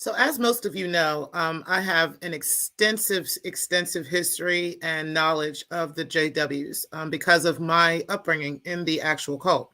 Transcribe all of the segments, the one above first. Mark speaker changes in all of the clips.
Speaker 1: So, as most of you know, I have an extensive history and knowledge of the JWs because of my upbringing in the actual cult.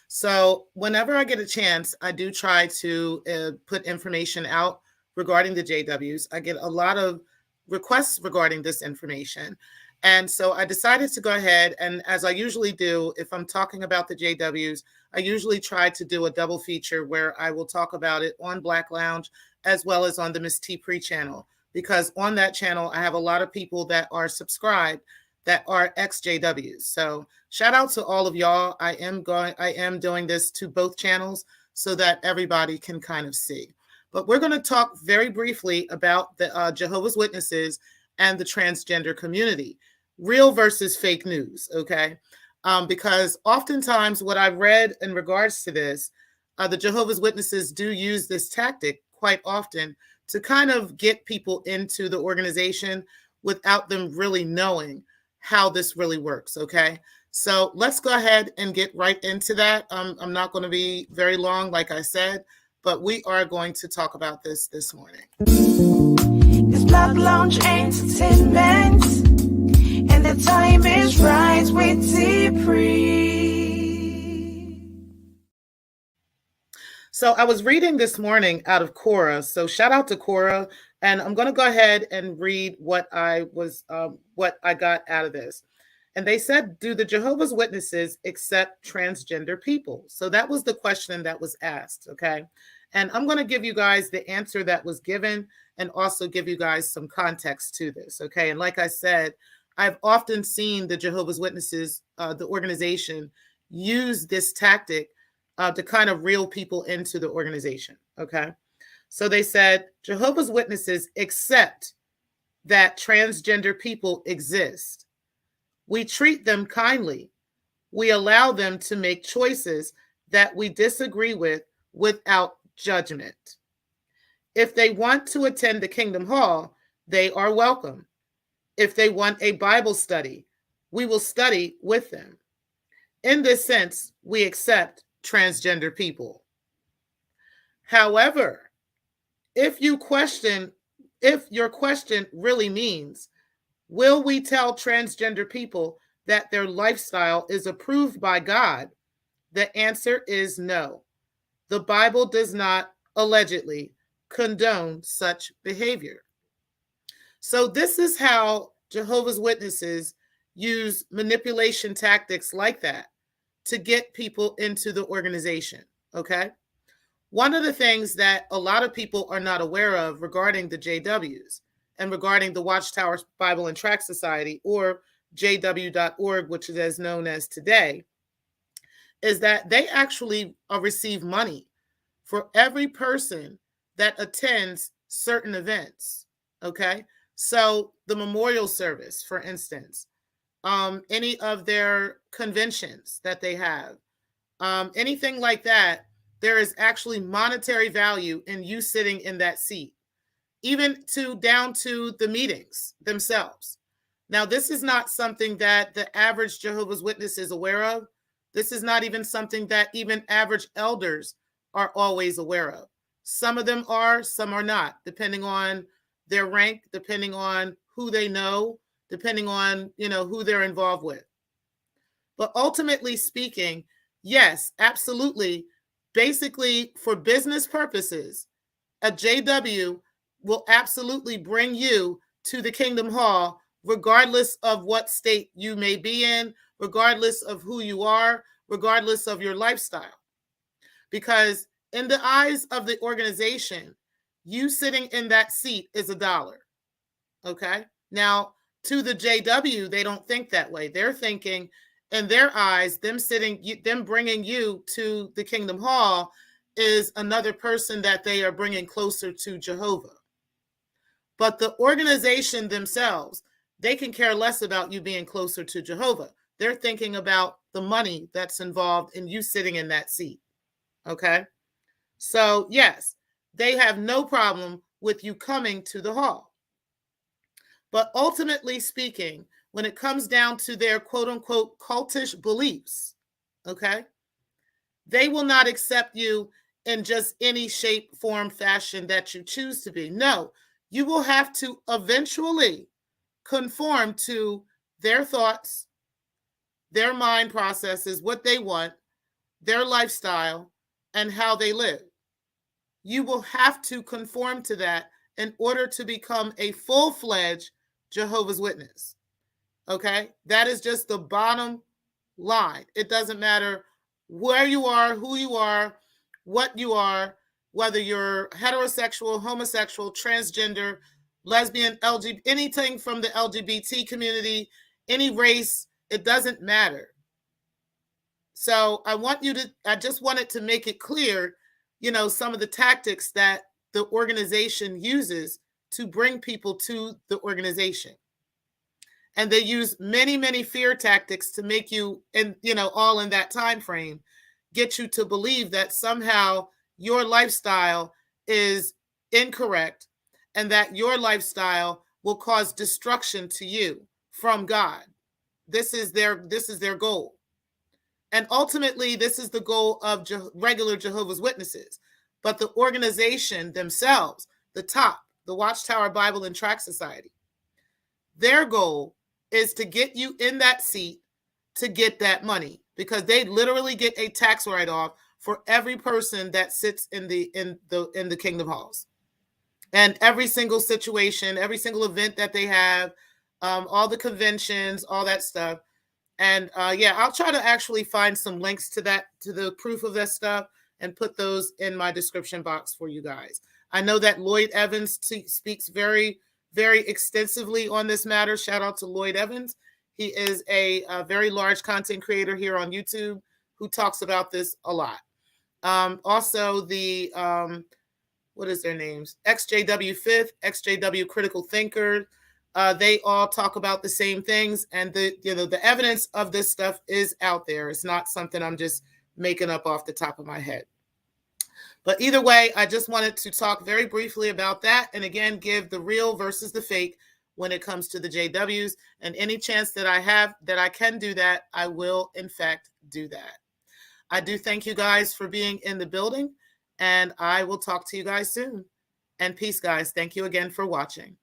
Speaker 1: So, whenever I get a chance, I do try to put information out regarding the JWs. I get a lot of requests regarding this information. And so I decided to go ahead and, as I usually do, if I'm talking about the JWs, I usually try to do a double feature where I will talk about it on Black Lounge as well as on the Miss T Pre channel, because on that channel, I have a lot of people that are subscribed that are ex-JWs. So shout out to all of y'all. I am doing this to both channels so that everybody can kind of see. But we're going to talk very briefly about the Jehovah's Witnesses and the transgender community, real versus fake news, okay? Because oftentimes what I've read in regards to this, the Jehovah's Witnesses do use this tactic quite often to kind of get people into the organization without them really knowing how this really works, okay? So let's go ahead and get right into that. I'm not going to be very long, like I said, but we are going to talk about this morning.
Speaker 2: It's Black Lounge Entertainment, and the time is right with T-Pre.
Speaker 1: So I was reading this morning out of Quora. So shout out to Quora, and I'm going to go ahead and read what I got out of this. And they said, do the Jehovah's Witnesses accept transgender people? So that was the question that was asked, okay? And I'm going to give you guys the answer that was given and also give you guys some context to this, okay? And like I said, I've often seen the Jehovah's Witnesses, the organization, use this tactic to kind of reel people into the organization, okay? So they said, Jehovah's Witnesses accept that transgender people exist. We treat them kindly. We allow them to make choices that we disagree with without judgment. If they want to attend the Kingdom Hall, they are welcome. If they want a Bible study, we will study with them. In this sense, we accept transgender people. However, if your question really means, will we tell transgender people that their lifestyle is approved by God? The answer is no. The Bible does not allegedly condone such behavior. So this is how Jehovah's Witnesses use manipulation tactics like that to get people into the organization, okay? One of the things that a lot of people are not aware of regarding the JWs and regarding the Watchtower Bible and Tract Society, or jw.org, which is as known as today, is that they actually receive money for every person that attends certain events, okay? So the memorial service, for instance, any of their conventions that they have, anything like that, there is actually monetary value in you sitting in that seat, even down to the meetings themselves. Now, this is not something that the average Jehovah's Witness is aware of. This is not even something that even average elders are always aware of. Some of them are, some are not, depending on their rank, depending on who they know, depending on, who they're involved with. But ultimately speaking, yes, absolutely. Basically, for business purposes, a JW will absolutely bring you to the Kingdom Hall, regardless of what state you may be in, regardless of who you are, regardless of your lifestyle. Because in the eyes of the organization, you sitting in that seat is $1. Okay? Now, to the JW, they don't think that way. They're thinking, in their eyes, them bringing you to the Kingdom Hall is another person that they are bringing closer to Jehovah. But the organization themselves, they can care less about you being closer to Jehovah. They're thinking about the money that's involved in you sitting in that seat. Okay? So, yes, they have no problem with you coming to the hall. But ultimately speaking, when it comes down to their quote-unquote cultish beliefs, okay, they will not accept you in just any shape, form, fashion that you choose to be. No, you will have to eventually conform to their thoughts, their mind processes, what they want, their lifestyle, and how they live. You will have to conform to that in order to become a full-fledged Jehovah's Witness. Okay? That is just the bottom line. It doesn't matter where you are, who you are, what you are, whether you're heterosexual, homosexual, transgender, lesbian, LGBT, anything from the LGBT community, any race, it doesn't matter. So I just wanted to make it clear, some of the tactics that the organization uses to bring people to the organization. And they use many, many fear tactics to make you, and all in that time frame, get you to believe that somehow your lifestyle is incorrect and that your lifestyle will cause destruction to you from God. This is their goal. And ultimately, this is the goal of regular Jehovah's Witnesses. But the organization themselves, the Watchtower Bible and Tract Society, their goal is to get you in that seat to get that money, because they literally get a tax write-off for every person that sits in the Kingdom Halls. And every single situation, every single event that they have, all the conventions, all that stuff. And I'll try to actually find some links to the proof of that stuff and put those in my description box for you guys. I know that Lloyd Evans speaks very, very extensively on this matter. Shout out to Lloyd Evans. He is a very large content creator here on YouTube who talks about this a lot. Also, the what is their names? XJW Fifth, XJW Critical Thinker. They all talk about the same things, and the evidence of this stuff is out there. It's not something I'm just making up off the top of my head. But either way, I just wanted to talk very briefly about that, and again, give the real versus the fake when it comes to the JWs. And any chance that I have that I can do that, I will in fact do that. I do thank you guys for being in the building, and I will talk to you guys soon. And peace, guys. Thank you again for watching.